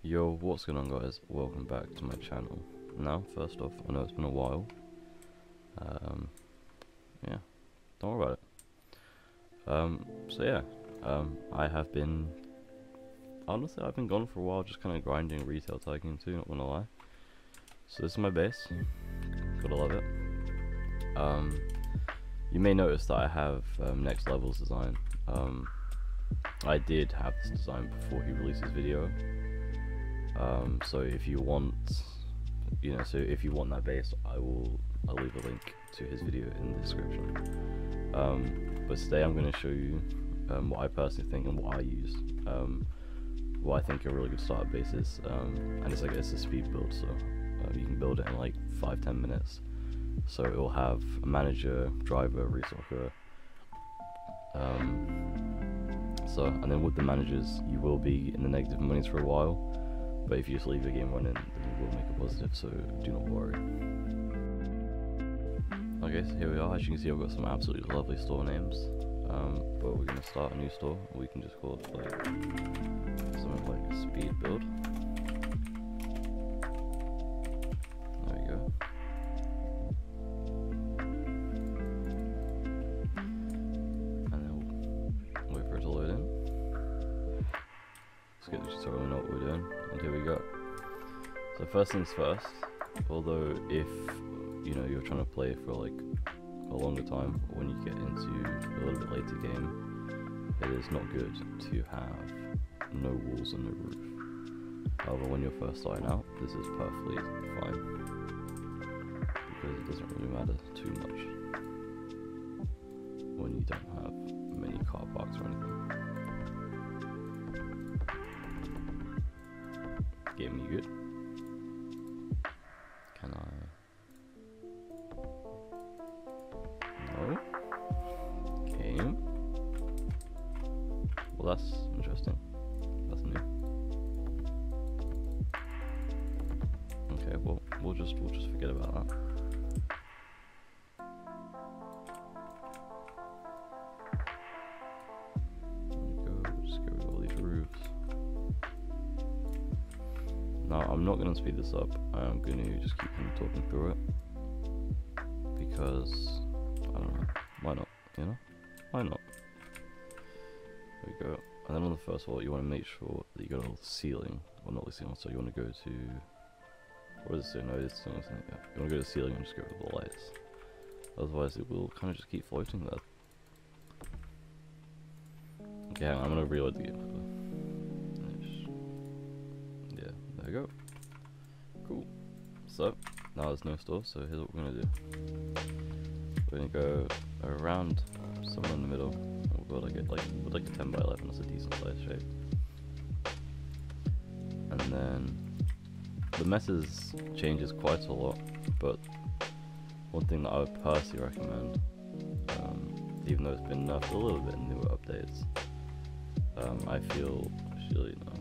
Yo, what's going on, guys? Welcome back to my channel. Now, first off, I know it's been a while. Yeah, don't worry about it. I have been, honestly, I've been gone for a while, just kind of grinding retail Tycoon 2, not gonna lie. So this is my base, gotta love it. You may notice that I have next level's design. I did have this design before he released his video. So if you want, if you want that base, I'll leave a link to his video in the description. But today I'm going to show you what I personally think and what I use. What I think are really good starter bases, and it's a speed build, so you can build it in like 5-10 minutes. So it will have a manager, driver, restocker. And then with the managers, you will be in the negative monies for a while. But if you just leave the game running, then you will make it positive, so do not worry. Okay, so here we are. As you can see, I've got some absolutely lovely store names. But we're going to start a new store. We can just call it like something like a speed build. There we go. And then we'll wait for it to load in. Let's get the tutorial and know what we're doing. And here we go. So first things first, although if you're trying to play for like a longer time, or when you get into a little bit later game, it is not good to have no walls and no roof. However, when you're first starting out, this is perfectly fine, because it doesn't really matter too much when you don't have many car parks or anything. Game, you good? Can I? No? Game? Well, that's interesting. That's new. Okay, well, we'll just forget about that. Just get rid of all these roofs. Now, I'm not going to speed this up. I'm going to just keep talking through it, because I don't know, why not? Why not? There we go. And then on the first wall, you want to make sure that you got a ceiling, well, not the ceiling. So you want to go to, what is it? No, it's ceiling. Yeah. You want to go to the ceiling and just get rid of the lights. Otherwise, it will kind of just keep floating there. Okay, hang on, I'm going to reload the game. Yeah, there we go. Cool. So now there's no store, so here's what we're gonna do. We're gonna go around somewhere in the middle. We'll build like a 10 by 11. That's a decent size shape. And then the messes changes quite a lot, but one thing that I would personally recommend, even though it's been nerfed a little bit in newer updates, I feel actually no.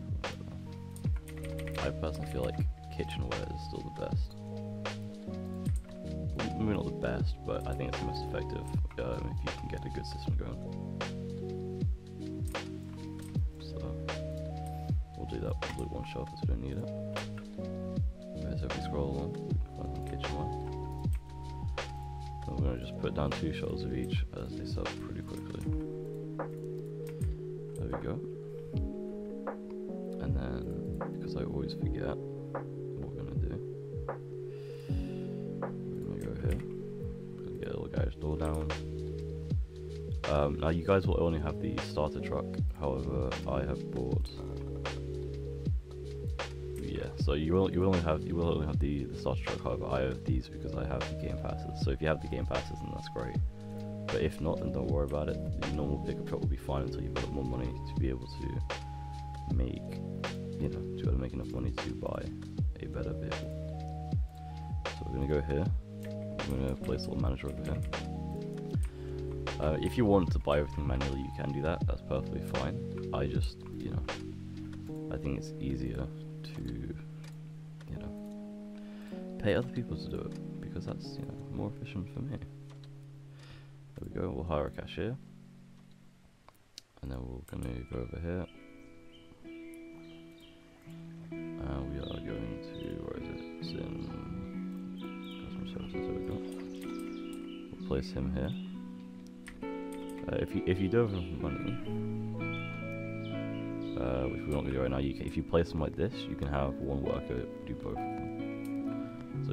I personally feel like kitchenware is still the best. Well, maybe not the best, but I think it's the most effective if you can get a good system going. So we'll do that. We'll do one shelf if we don't need it. Okay, so if we scroll along, we can find kitchenware. Then we're going to just put down 2 shelves of each, as they sell pretty quickly. There we go. And then, because I always forget, what we're going to do, we're going to go here, get a little guy's door down. Now you guys will only have the starter truck, however I have bought, so you will only have the starter truck. However, I have these because I have the game passes. So if you have the game passes, then that's great, but if not, then don't worry about it. The normal pickup truck will be fine until you've got more money to be able to make, to be able to make enough money to buy a better vehicle. So we're going to go here. I'm going to place a little manager over here. If you want to buy everything manually, you can do that. That's perfectly fine. I just, I think it's easier to, pay other people to do it, because that's, more efficient for me. There we go. We'll hire a cashier, and then we're going to go over here. services. There we go. We'll place him here. If you don't have money, which we're not gonna do right now, you can, if you place them like this, you can have one worker do both of them. So.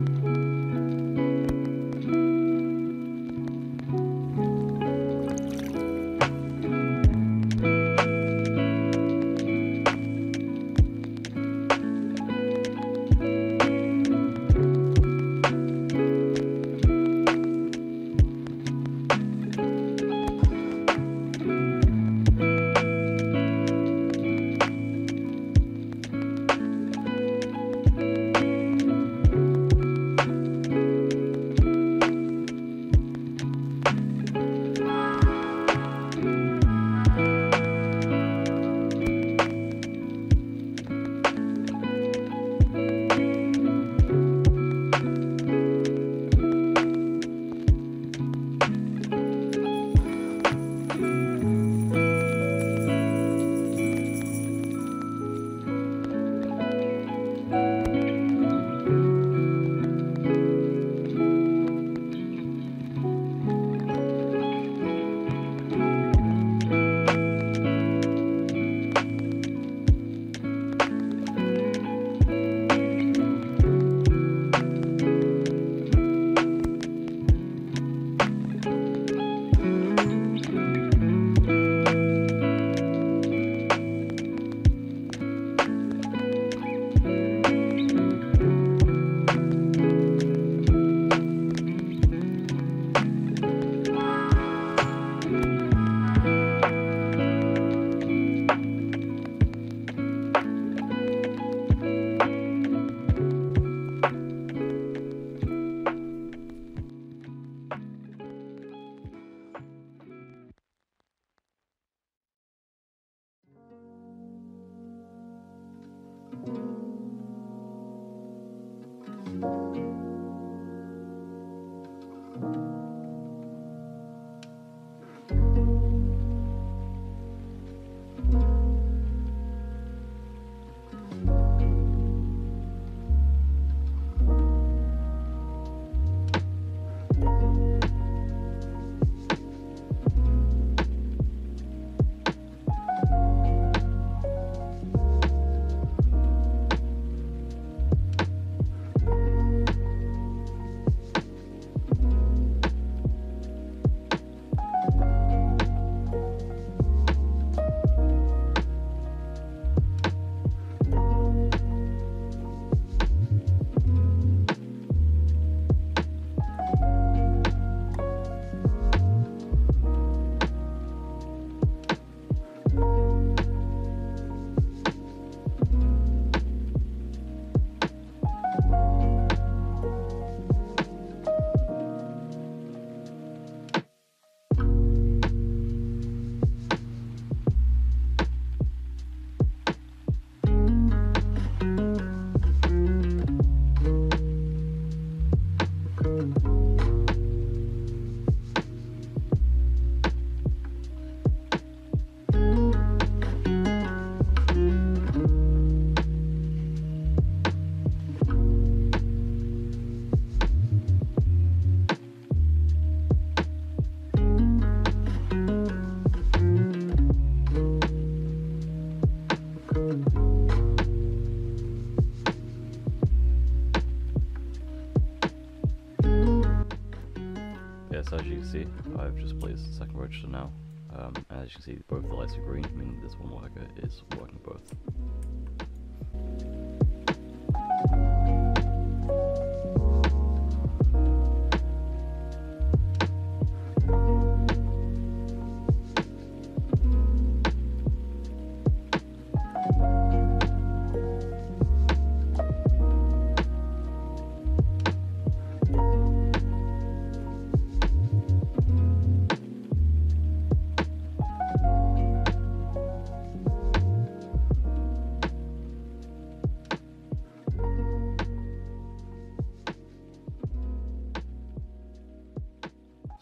As you can see, I've just placed the second register now, and as you can see, both the lights are green, meaning this one worker is working both.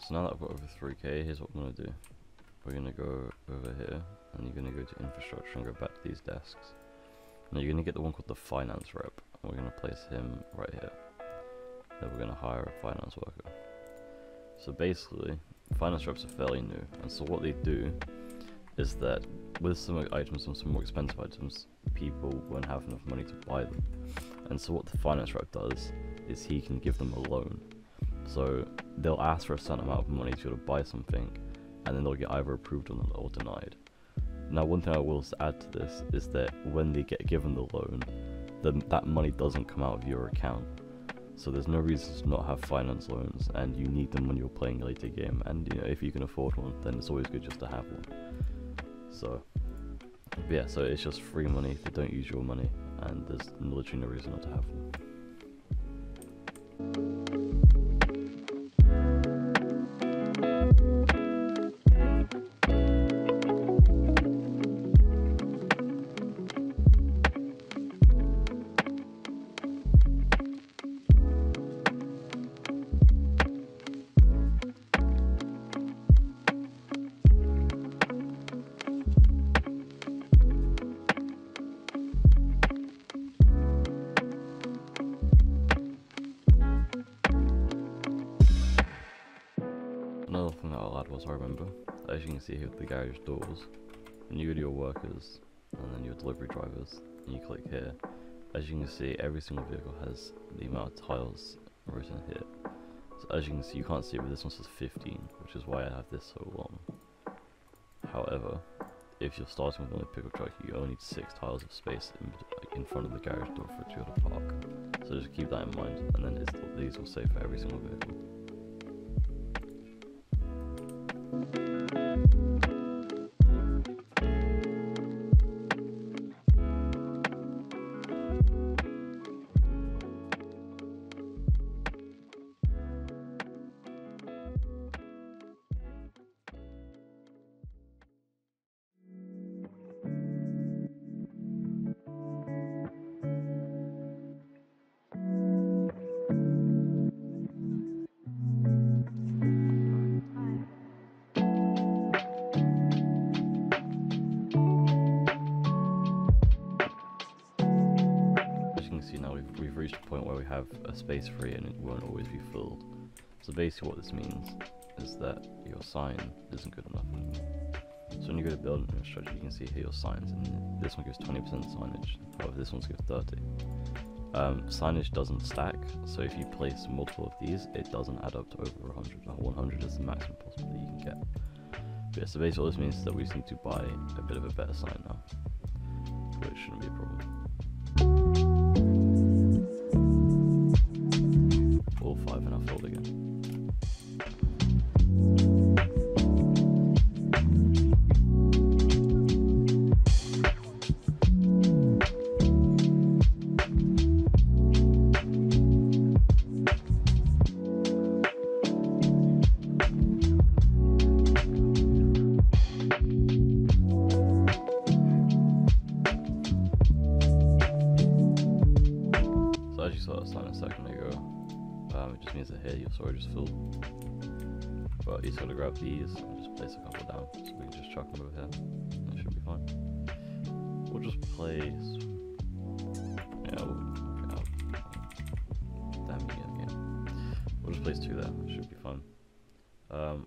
So now that I've got over 3k, here's what I'm going to do. We're going to go over here, and you're going to go to infrastructure and go back to these desks. Now you're going to get the one called the finance rep, and we're going to place him right here. that we're going to hire a finance worker. So basically, finance reps are fairly new, and so what they do is that with some items and some more expensive items, people won't have enough money to buy them. And so what the finance rep does is he can give them a loan. So they'll ask for a certain amount of money to be able to buy something, and then they'll get either approved or denied. Now, one thing I will add to this is that when they get given the loan, that money doesn't come out of your account. So there's no reason to not have finance loans, and you need them when you're playing a later game. And you know, if you can afford one, then it's always good just to have one. So yeah, so it's just free money. They don't use your money, and there's literally no reason not to have one. Another thing that I'll add was, I remember, as you can see here with the garage doors, when you go to your workers and then your delivery drivers, and you click here, as you can see, every single vehicle has the amount of tiles written here. So as you can see, you can't see it, but this one says 15, which is why I have this so long. However, if you're starting with only a pickup truck, you only need 6 tiles of space in front of the garage door for it to be able to park. So just keep that in mind, and then these will say for every single vehicle. See, now we've reached a point where we have a space free and it won't always be filled. So basically what this means is that your sign isn't good enough anymore. So when you go to build infrastructure, you can see here your signs, and this one gives 20% signage, however this one gives 30. Signage doesn't stack, so if you place multiple of these, it doesn't add up to over 100. 100 is the maximum possible that you can get. But yeah, so basically what this means is that we just need to buy a bit of a better sign now, which shouldn't be a problem. All 5 and I've filled again. So as you saw that sign a second ago, it just means that here your storage is full. But you just gotta grab these and just place a couple down, so we can just chuck them over here. That should be fine. We'll just place. Yeah, we'll just place 2 there. It should be fine.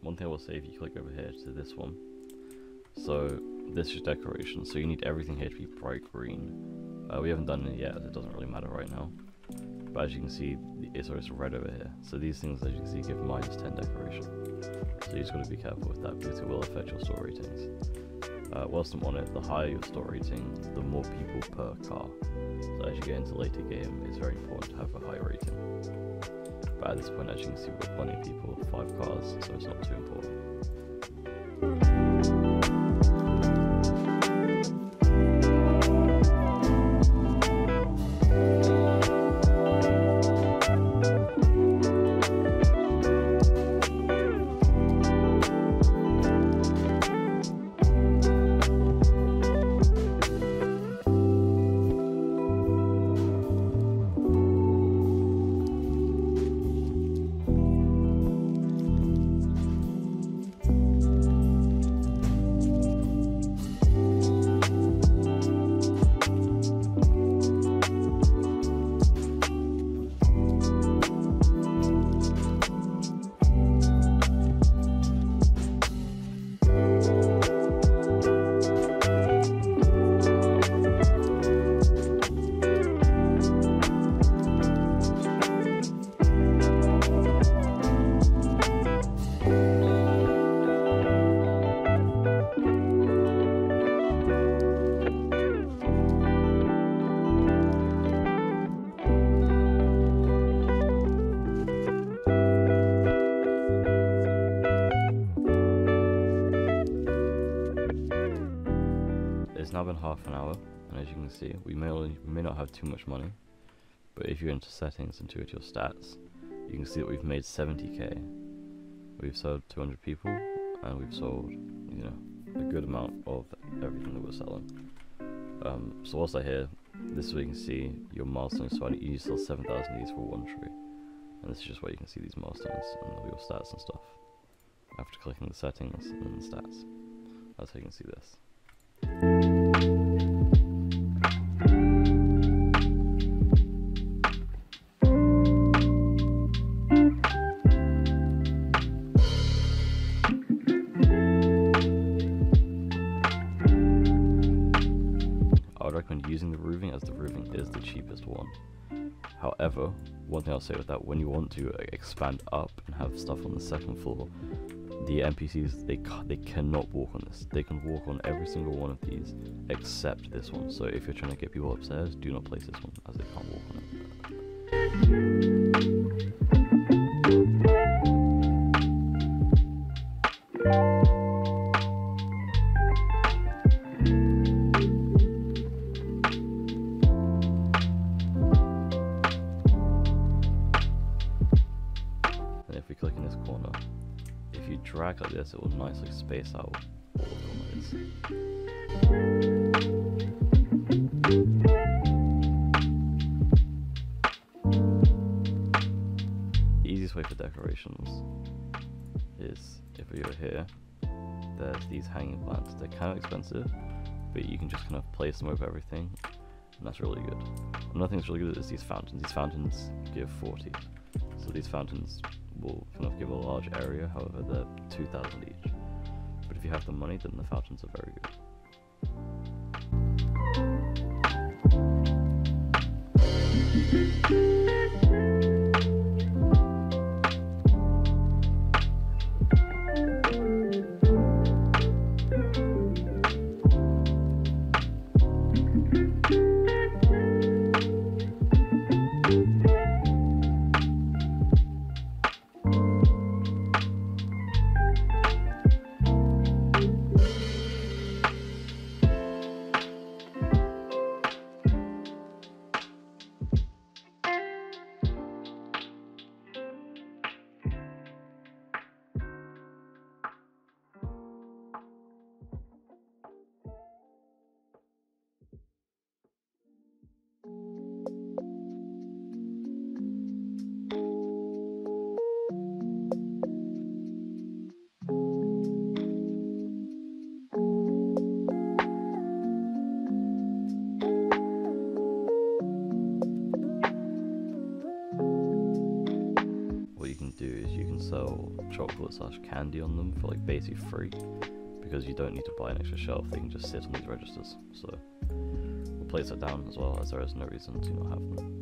One thing I will say, if you click over here to this one, so this is decoration. So you need everything here to be bright green. We haven't done it yet, as it doesn't really matter right now. But as you can see, it's red over here. So these things, as you can see, give -10 decoration. So you just got to be careful with that, because it will affect your store ratings. Whilst I'm on it, the higher your store rating, the more people per car. So as you get into later game, it's very important to have a high rating. But at this point, as you can see, we've got plenty of people with 5 cars, so it's not too important. now been half an hour, and as you can see, we may not have too much money, but if you're into settings and to your stats, you can see that we've made 70k. We've sold 200 people, and we've sold, you know, a good amount of everything that we're selling. So whilst I here, this is where you can see your milestones. So you need to sell 7,000 of these for one tree, and this is just where you can see these milestones and all your stats and stuff. After clicking the settings and then the stats, that's how you can see this. I would recommend using the roofing, as the roofing is the cheapest one. However, one thing I'll say with that, when you want to expand up and have stuff on the second floor, the NPCs, they cannot walk on this. They can walk on every single one of these except this one. So if you're trying to get people upstairs, do not place this one, as they can't walk on And if we click in this corner, if you drag like this, it will nicely space out all of the The easiest way for decorations is, if we go here, there's these hanging plants. They're kind of expensive, but you can just kind of place them over everything, and that's really good. Another thing that's really good is these fountains. These fountains give 40, so these fountains will kind of give a large area, however they're 2,000 each. But if you have the money, then the fountains are very good. Sell chocolate/candy on them for like basically free, because you don't need to buy an extra shelf. They can just sit on these registers. So we'll place that down as well, as there is no reason to not have them.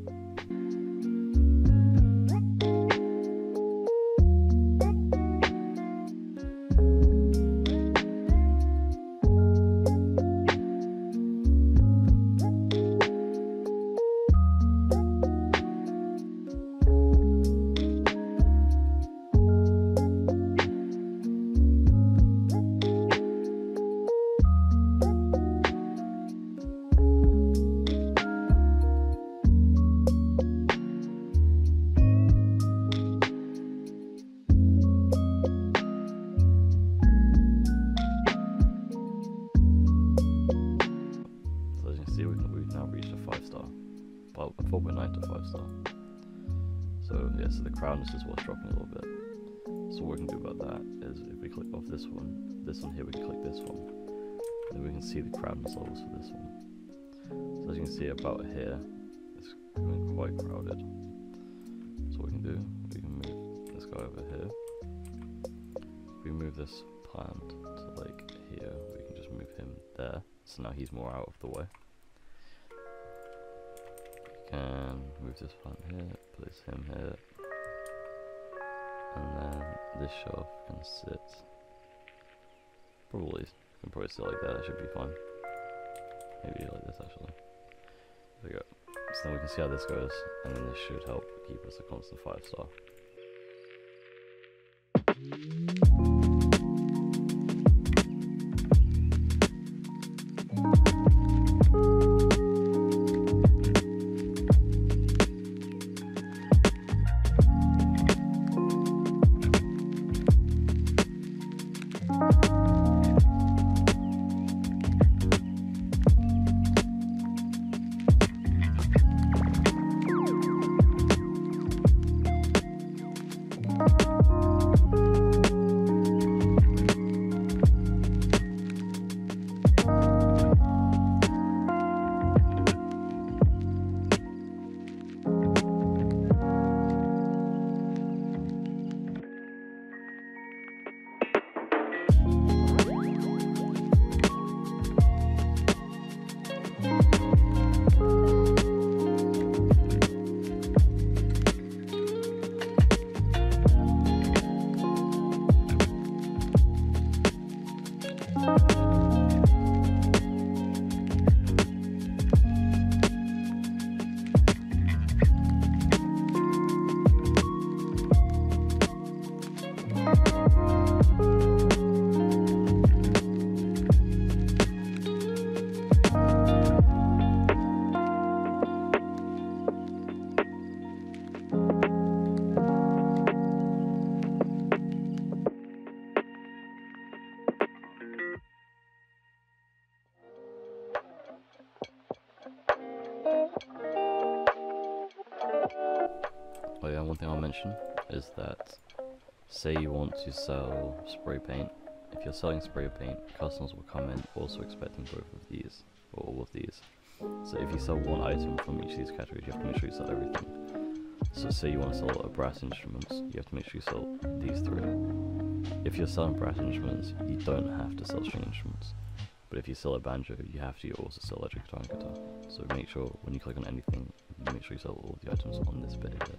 We've now reached a 5-star, well, a 4.9 to 5-star. So yeah, so the crowdedness is what's dropping a little bit. So what we can do about that is, if we click off this one here, we can click this one, then we can see the crowdedness levels for this one. So as you can see, about here, it's becoming quite crowded. So what we can do, we can move this guy over here. If we move this plant to like here, we can just move him there. So now he's more out of the way. Can move this plant here, place him here, and then this shelf can sit. You can probably sit like that. It should be fine. Maybe like this actually. There we go. So then we can see how this goes, and then this should help keep us a constant 5-star. Oh yeah, one thing I'll mention is that, say you want to sell spray paint. If you're selling spray paint, customers will come in also expecting both of these, or all of these. So if you sell one item from each of these categories, you have to make sure you sell everything. So say you want to sell brass instruments, you have to make sure you sell these 3. If you're selling brass instruments, you don't have to sell string instruments. But if you sell a banjo, you have to also sell electric guitar and guitar. So make sure when you click on anything, you make sure you sell all the items on this bit here,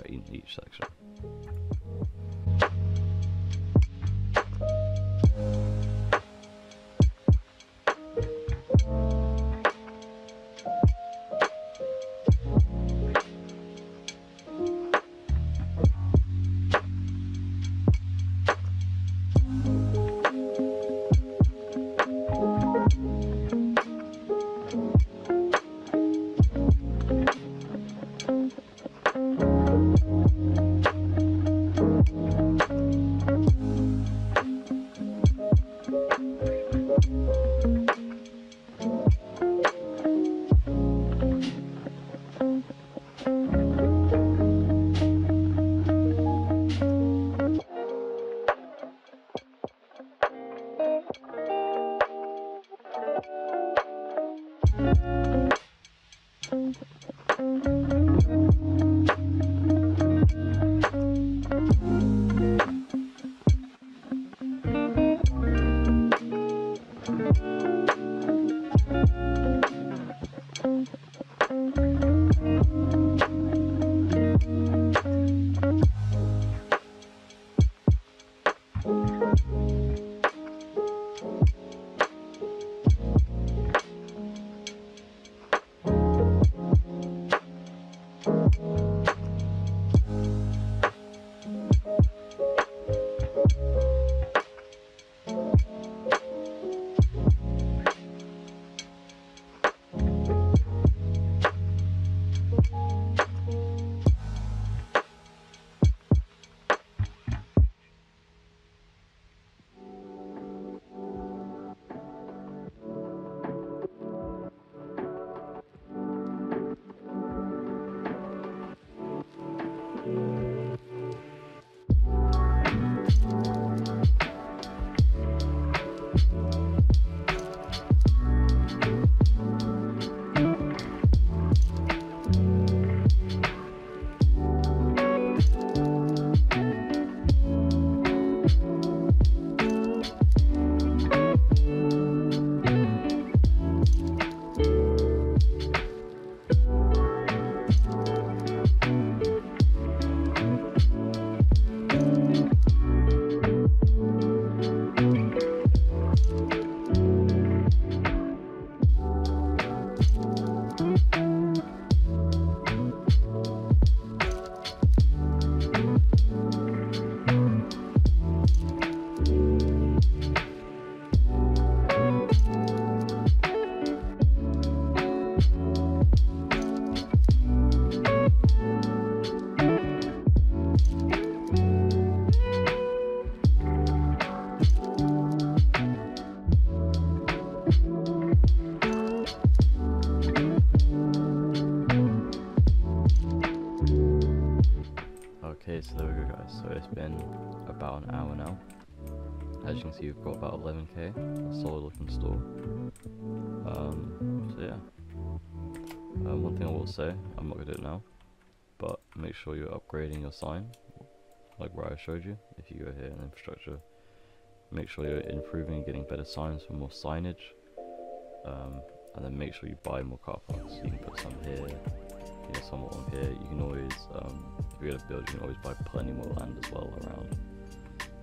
in each section. Okay, so there we go guys, so it's been about an hour now. As you can see, we've got about 11k, a solid looking store. So yeah, one thing I will say, I'm not going to do it now, but make sure you're upgrading your sign, like where I showed you. If you go here in infrastructure, make sure you're improving and getting better signs for more signage, and then make sure you buy more car parks. You can put some here, you know, some along here. You can always, if you're going to build, you can always buy plenty more land as well around.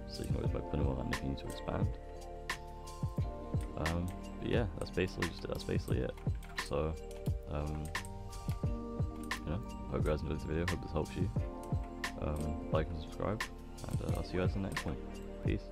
So you can always buy plenty more land if you need to expand. But yeah, that's basically it. So, you know, hope you guys enjoyed this video. Hope this helps you. Like and subscribe, and I'll see you guys in the next one. Peace.